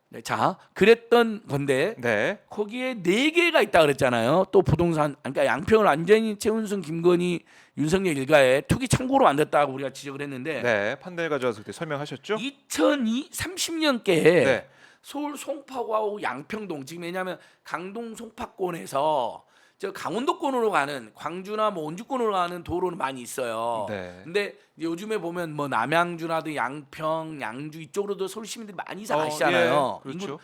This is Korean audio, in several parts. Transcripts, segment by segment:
네, 자, 그랬던 건데 네. 거기에 4개가 있다 그랬잖아요. 또 부동산, 그러니까 양평을 완전히 최은순, 김건희, 윤석열 일가에 투기 창고로 만들었다고 우리가 지적을 했는데 네. 판넬 가져와서 그때 설명하셨죠? 2030년께에 네. 서울 송파구하고 양평동, 지금 왜냐하면 강동 송파권에서 저 강원도권으로 가는, 광주나 뭐 원주권으로 가는 도로는 많이 있어요. 네. 근데 요즘에 보면 뭐 남양주라든 양평, 양주 이쪽으로도 서울 시민들이 많이 이사 예, 가시잖아요. 그렇죠.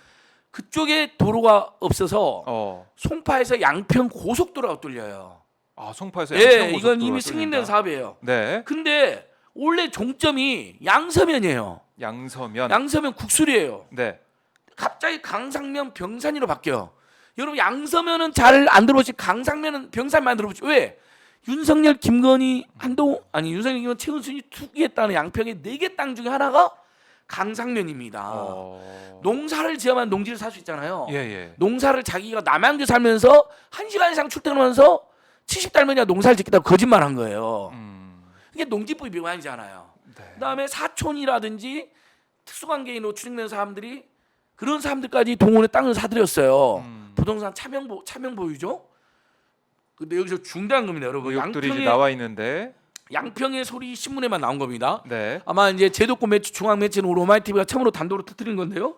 그쪽에 도로가 없어서 어. 송파에서 양평 고속도로가 뚫려요. 아, 송파에서 예, 양평 이건 고속도로가 이미 승인된 뚫린다. 사업이에요. 네. 근데 원래 종점이 양서면이에요. 양서면. 양서면 국술이에요. 네. 갑자기 강상면 병산이로 바뀌어. 여러분 양서면은 잘 안 들어보시, 강상면은 병산만 들어보시. 왜? 윤석열, 김건희, 한동훈, 아니 윤석열, 김건희, 최은순이 투기했다는 양평의 4개 땅 중에 하나가 강상면입니다. 농사를 지어만 농지를 살 수 있잖아요. 예, 예. 농사를 자기가 남양주 살면서 1시간 이상 출퇴근하면서 70달러냐 농사를 짓겠다고 거짓말한 거예요. 이게 농지법 위반이잖아요. 네. 그다음에 사촌이라든지 특수관계인으로 추정되는 사람들이 그런 사람들까지 동원해 땅을 사들였어요. 부동산 차명 보유죠. 근데 여기서 중대한 겁니다, 여러분. 의혹들이 이제 나와 있는데. 양평의 소리 신문에만 나온 겁니다. 네. 아마 이제 제도권 매체, 중앙 매체는 우리 오마이 TV가 처음으로 단독으로 터뜨린 건데요.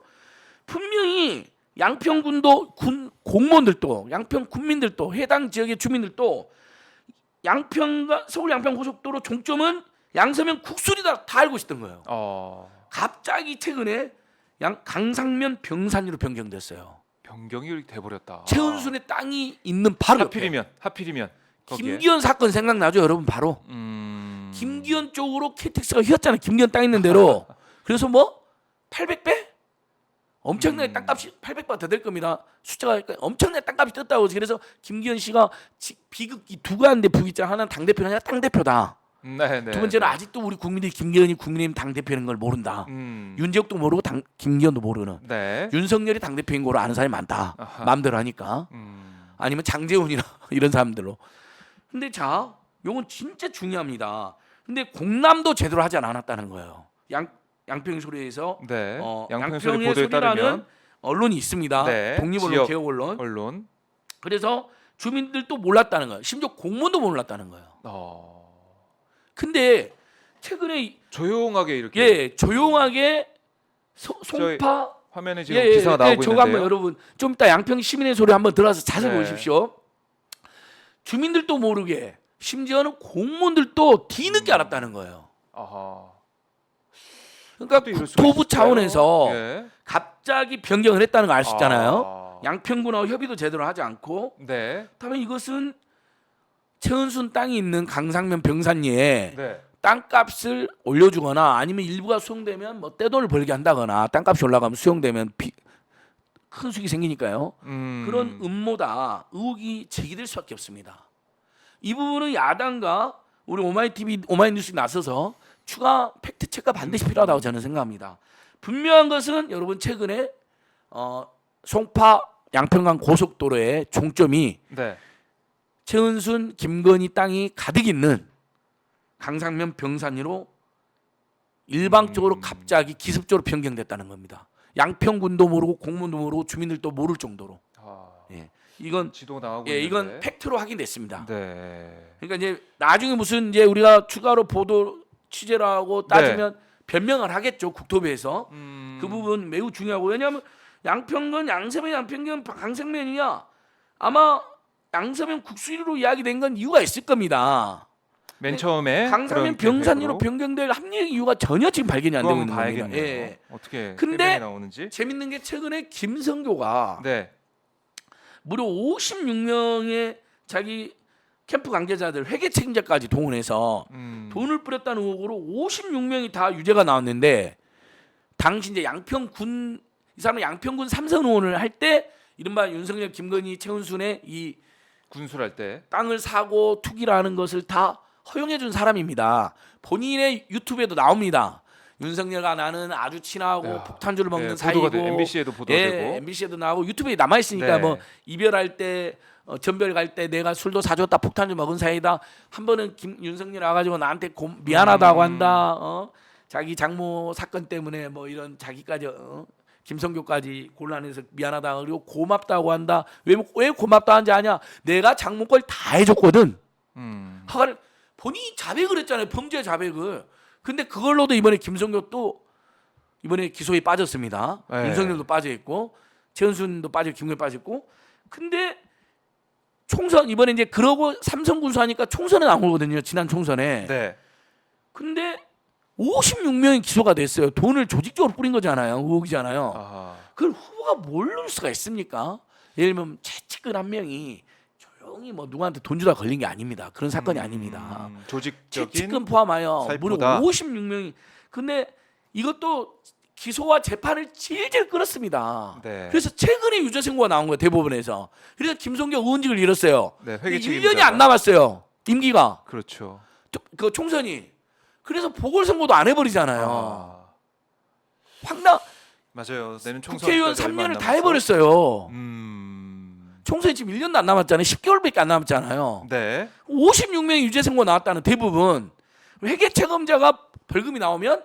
분명히 양평군도 공무원들도, 양평 군민들도, 해당 지역의 주민들도 양평과 서울 양평 고속도로 종점은 양서면 국술이다 다 알고 있었던 거예요. 갑자기 최근에 강상면 병산으로 변경됐어요. 변경이 이렇게 돼버렸다. 최은순의 땅이 있는 바로 하필이면 거기에. 김기현 사건 생각나죠, 여러분? 바로 김기현 쪽으로 KTX가 휘었잖아요. 김기현 땅 있는 대로. 그래서 뭐 800배? 엄청나게 땅값이 800배가 더 될 겁니다. 숫자가 엄청나게 땅값이 떴다고. 그래서 김기현 씨가 비극이 두 가지인데 부기자, 하나는 당대표가 아니라 땅대표다. 네, 네. 두 번째는 아직도 우리 국민들이 김기현이 국민의힘 당대표인 걸 모른다. 윤재욱도 모르고 김기현도 모르는. 네. 윤석열이 당대표인 거로 아는 사람이 많다. 아하. 마음대로 하니까. 아니면 장재훈이나 이런 사람들로. 근데 자, 요건 진짜 중요합니다. 근데 공람도 제대로 하지 않았다는 거예요. 양평 소리에서 네. 양평 양평의 소리 보도에 소리라는 따르면 언론이 있습니다. 네. 독립언론, 지역 개혁 언론. 언론. 그래서 주민들도 몰랐다는 거예요. 심지어 공무원도 몰랐다는 거예요. 근데 최근에 조용하게 이렇게. 예, 조용하게 송파 화면에 지금 기사가 나오고 저거 있는데요. 한번 여러분 좀 이따 양평 시민의 소리 한번 들어서 자세히 네. 보십시오. 주민들도 모르게 심지어는 공무원들도 뒤늦게 알았다는 거예요. 아하. 그러니까 또 이럴 수가 국토부 있을까요? 차원에서 예. 갑자기 변경을 했다는 걸 알 수 있잖아요. 아. 양평군하고 협의도 제대로 하지 않고. 네. 다음에 이것은 최은순 땅이 있는 강상면 병산리에 네. 땅값을 올려주거나 아니면 일부가 수용되면 뭐 떼돈을 벌게 한다거나 땅값이 올라가면 수용되면 큰 수익이 생기니까요. 그런 음모다, 의혹이 제기될 수밖에 없습니다. 이 부분은 야당과 우리 오마이TV, 오마이뉴스 나서서 추가 팩트 체크가 반드시 필요하다고 저는 생각합니다. 분명한 것은 여러분 최근에 송파 양평간 고속도로의 종점이 네. 최은순, 김건희 땅이 가득 있는 강상면 병산리로 일방적으로 갑자기 기습적으로 변경됐다는 겁니다. 양평군도 모르고 공무원도 모르고 주민들도 모를 정도로. 예. 이건 지도 나오고 예, 있는데. 이건 팩트로 확인됐습니다. 네. 그러니까 이제 나중에 무슨 이제 우리가 추가로 보도 취재를 하고 따지면 변명을 하겠죠, 국토부에서. 그 부분 매우 중요하고, 왜냐하면 양평군, 양서면, 양평군, 강상면이냐 아마 양서면 국수리로 이야기된 건 이유가 있을 겁니다. 맨 처음에 강상면 병산리로 변경될 합리적 이유가 전혀 지금 발견이 안 되고 있는 겁니다. 봐야겠네요. 예. 어떻게 근데 해명이 나오는지. 재밌는 게 최근에 김성교가 네. 무려 56명의 자기 캠프 관계자들 회계 책임자까지 동원해서 돈을 뿌렸다는 의혹으로 56명이 다 유죄가 나왔는데, 당시 이제 양평군, 이 사람은 양평군 삼선 의원을 할 때 이른바 윤석열, 김건희, 최은순의 이 군수할 때. 땅을 사고 투기라는 것을 다 허용해 준 사람입니다. 본인의 유튜브에도 나옵니다. 윤석열과 나는 아주 친하고 폭탄주를 먹는 사이고. MBC에도 보도되고. MBC에도 나오고 유튜브에 남아 있으니까. 네. 뭐 이별할 때 전별 갈 때 내가 술도 사줬다, 폭탄주 먹은 사이다. 한 번은 윤석열 와가지고 나한테 미안하다고 한다. 자기 장모 사건 때문에 뭐 이런 자기까지 김성교까지 곤란해서 미안하다 그리고 고맙다고 한다. 왜 고맙다 하는지 아냐? 내가 장모걸 다 해줬거든. 하가를 본인이 자백을 했잖아요. 범죄 자백을. 근데 그걸로도 이번에 김성교 또 이번에 기소에 빠졌습니다. 네. 윤석열도 빠져 있고 최은순도 빠져 김건희 빠져 있고. 근데 총선 이번에 이제 그러고 삼성 군수하니까 총선에 나오거든요. 지난 총선에. 네. 근데 56명이 기소가 됐어요. 돈을 조직적으로 뿌린 거잖아요. 의혹이잖아요. 아하. 그걸 후보가 모를 수가 있습니까? 예를 들면 최측근 한 명이 조용히 뭐 누구한테 돈 주다 걸린 게 아닙니다. 그런 사건이 아닙니다. 조직적인 최측근 포함하여 무려 살포다. 56명이. 근데 이것도 기소와 재판을 질질 끌었습니다. 네. 그래서 최근에 유죄 선고가 나온 거예요. 대법원에서. 그래서 김성교 의원직을 잃었어요. 네, 근데 회계 1년이 책임자가. 안 남았어요. 임기가. 그렇죠. 그 총선이. 그래서 보궐선거도 안 해버리잖아요. 아, 황당. 맞아요. 내년 총선 국회의원 3년을 다 해버렸어요. 총선이 지금 1년도 안 남았잖아요. 10개월밖에 안 남았잖아요. 네. 56명이 유죄 선고 나왔다는 대부분. 회계 책임자가 벌금이 나오면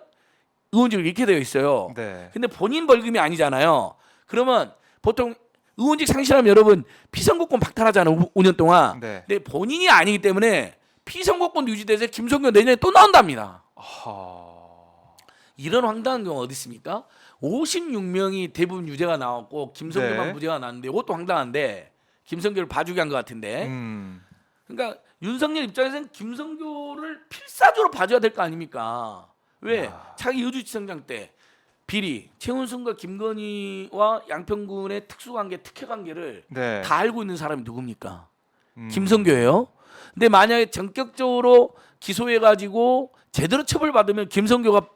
의원직을 잃게 되어 있어요. 네. 근데 본인 벌금이 아니잖아요. 그러면 보통 의원직 상실하면 여러분 피선거권 박탈하잖아요. 5년 동안. 네. 근데 본인이 아니기 때문에 피선거권도 유지돼서 김성교 내년에 또 나온답니다. 아하. 이런 황당한 경우 어디 있습니까? 56명이 대부분 유죄가 나왔고 김성교만 네. 무죄가 나왔는데 이것도 황당한데 김성교를 봐주게 한 것 같은데. 그러니까 윤석열 입장에서는 김성교를 필사적으로 봐줘야 될 거 아닙니까? 왜? 야. 차기 여주지청장 때 비리, 최은순과 김건희와 양평군의 특수관계, 특혜관계를 네. 다 알고 있는 사람이 누굽니까? 김성교예요. 근데 만약에 전격적으로 기소해가지고 제대로 처벌받으면 김성교가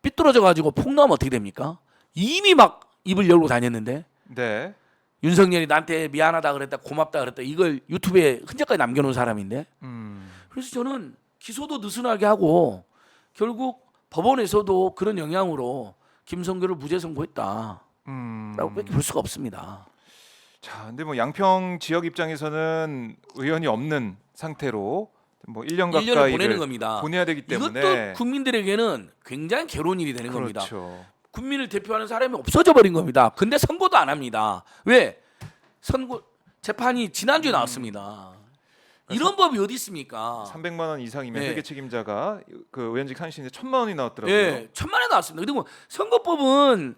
삐뚤어져가지고 폭로하면 어떻게 됩니까? 이미 막 입을 열고 다녔는데 네. 윤석열이 나한테 미안하다 그랬다 고맙다 그랬다 이걸 유튜브에 흔적까지 남겨놓은 사람인데 그래서 저는 기소도 느슨하게 하고 결국 법원에서도 그런 영향으로 김성교를 무죄 선고했다라고 밖에 볼 수가 없습니다. 자, 근데 뭐 양평 지역 입장에서는 의원이 없는 상태로 뭐 1년 1년을 가까이를 보내는 겁니다. 보내야 되기 때문에 이것도 국민들에게는 굉장히 괴로운 일이 되는 겁니다. 그렇죠. 국민을 대표하는 사람이 없어져 버린 겁니다. 근데 선고도 안 합니다. 왜? 선고 재판이 지난주에 나왔습니다. 이런 법이 어디 있습니까? 300만 원 이상이면 네. 회계 책임자가 그 의원직 하시는데 1,000만 원이 나왔더라고요. 예, 1,000만에 나왔습니다. 그리고 선거법은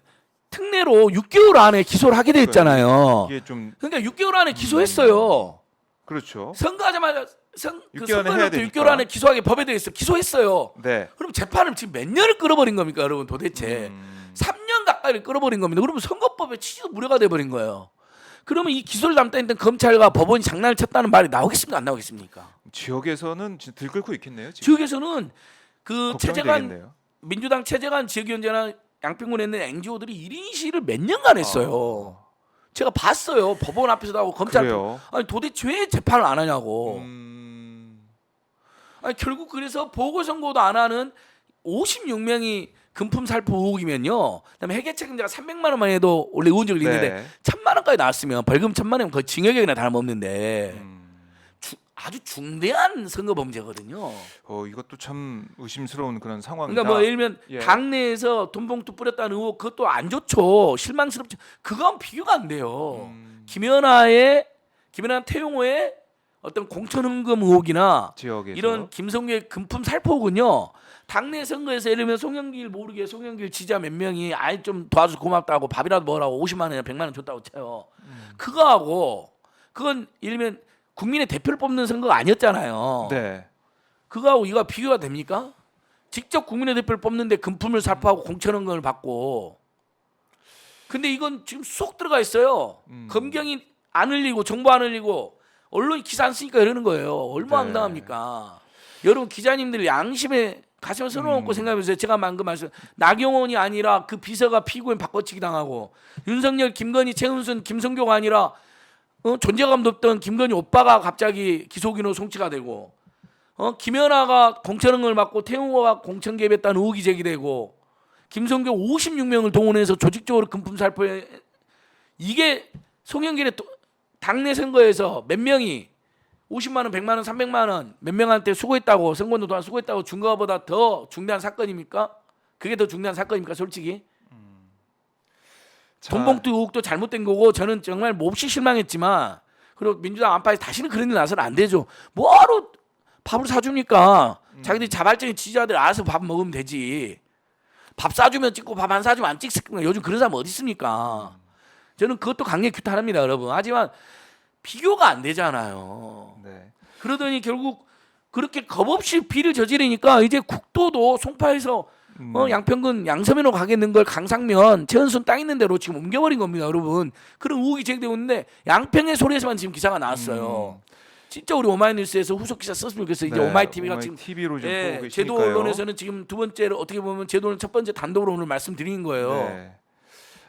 특례로 6개월 안에 기소를 하게 돼 있잖아요. 이게 좀 그러니까 6개월 안에 기소했어요. 그렇죠. 선거하자마자 그 6개월 안에 해야 선거일부터 되니까. 6개월 안에 기소하게 법에 되어 있어. 기소했어요. 네. 그럼 재판을 지금 몇 년을 끌어버린 겁니까, 여러분? 도대체 3년 가까이를 끌어버린 겁니다. 그러면 선거법의 취지도 무료가 돼 버린 거예요. 그러면 이 기소를 담당했던 검찰과 법원이 장난을 쳤다는 말이 나오겠습니까, 안 나오겠습니까? 지역에서는 진짜 들끓고 있겠네요. 지금. 지역에서는 그 걱정이 최재관 되겠네요. 민주당 최재관 지역위원장이나 양평군에 있는 NGO들이 1인 시위를 몇 년간 했어요. 제가 봤어요. 법원 앞에서도 하고 검찰 그래요. 아니 도대체 왜 재판을 안 하냐고. 아니 결국 그래서 보궐선거도 안 하는 56명이 금품 살포 의혹이면요. 그다음에 회계 책임자가 300만 원만 해도 원래 의원직을 잃는데 네. 1,000만 원까지 나왔으면 벌금 1,000만 원이면 거의 징역이나 다름없는데 아주 중대한 선거 범죄거든요. 이것도 참 의심스러운 그런 상황이다. 그러니까 뭐 예를 들면 예. 당내에서 돈봉투 뿌렸다는 의혹 그것도 안 좋죠. 실망스럽죠. 그거랑 비교가 안 돼요. 김연아 태용호의 어떤 공천흥금 의혹이나 지역에서 이런 김성규의 금품 살포군요. 당내 선거에서 예를 들면 송영길 모르게 송영길 지지자 몇 명이 아이 좀 도와줘서 고맙다고 밥이라도 먹으라고 50만 원이나 100만 원 줬다고 쳐요. 그거하고 그건 예를 들면 국민의 대표를 뽑는 선거가 아니었잖아요. 네. 그거하고 이거 비교가 됩니까? 직접 국민의 대표를 뽑는데 금품을 살포하고 공천원금을 받고. 근데 이건 지금 쏙 들어가 있어요. 검경이 안 흘리고 정보 안 흘리고 언론이 기사 안 쓰니까 이러는 거예요. 얼마나 네. 황당합니까? 여러분 기자님들 양심에 가슴에 손을 얹고 생각해보세요. 제가 방금 말씀 나경원이 아니라 그 비서가 피고인 바꿔치기 당하고 윤석열, 김건희, 최은순, 김성교가 아니라 존재감도 없던 김건희 오빠가 갑자기 기소기로 송치가 되고 김연아가 공천을 받고 태용호가 공천 개입했다는 의혹이 제기되고 김성교 56명을 동원해서 조직적으로 금품 살포해 이게 송영길의 당내 선거에서 몇 명이 50만 원, 100만 원, 300만 원 몇 명한테 수고했다고 선거도 동안 수고했다고 준 거보다 더 중대한 사건입니까? 그게 더 중대한 사건입니까? 솔직히 돈봉투 의혹도 잘못된 거고 저는 정말 몹시 실망했지만 그리고 민주당 안팎에 다시는 그런 일 나서는 안 되죠. 뭐하러 밥을 사줍니까? 자기들이 자발적인 지지자들 알아서 밥 먹으면 되지. 밥 사주면 찍고 밥 안 사주면 안 찍습니까? 요즘 그런 사람 어디 있습니까? 저는 그것도 강력히 규탄합니다, 여러분. 하지만 비교가 안 되잖아요. 네. 그러더니 결국 그렇게 겁없이 비를 저지르니까 이제 국도도 송파에서 양평군 양서면으로 가겠는 걸 강상면 최은순 땅 있는 대로 지금 옮겨버린 겁니다, 여러분. 그런 의혹이 제기되고 있는데 양평의 소리에서만 지금 기사가 나왔어요. 진짜 우리 오마이뉴스에서 후속 기사 썼으면 좋겠어요. 이제 네, 오마이TV가 지금 TV로 좀 보고 계시니까요. 제도 언론에서는 지금 두 번째로 어떻게 보면 제도는 첫 번째 단독으로 오늘 말씀드린 거예요. 네.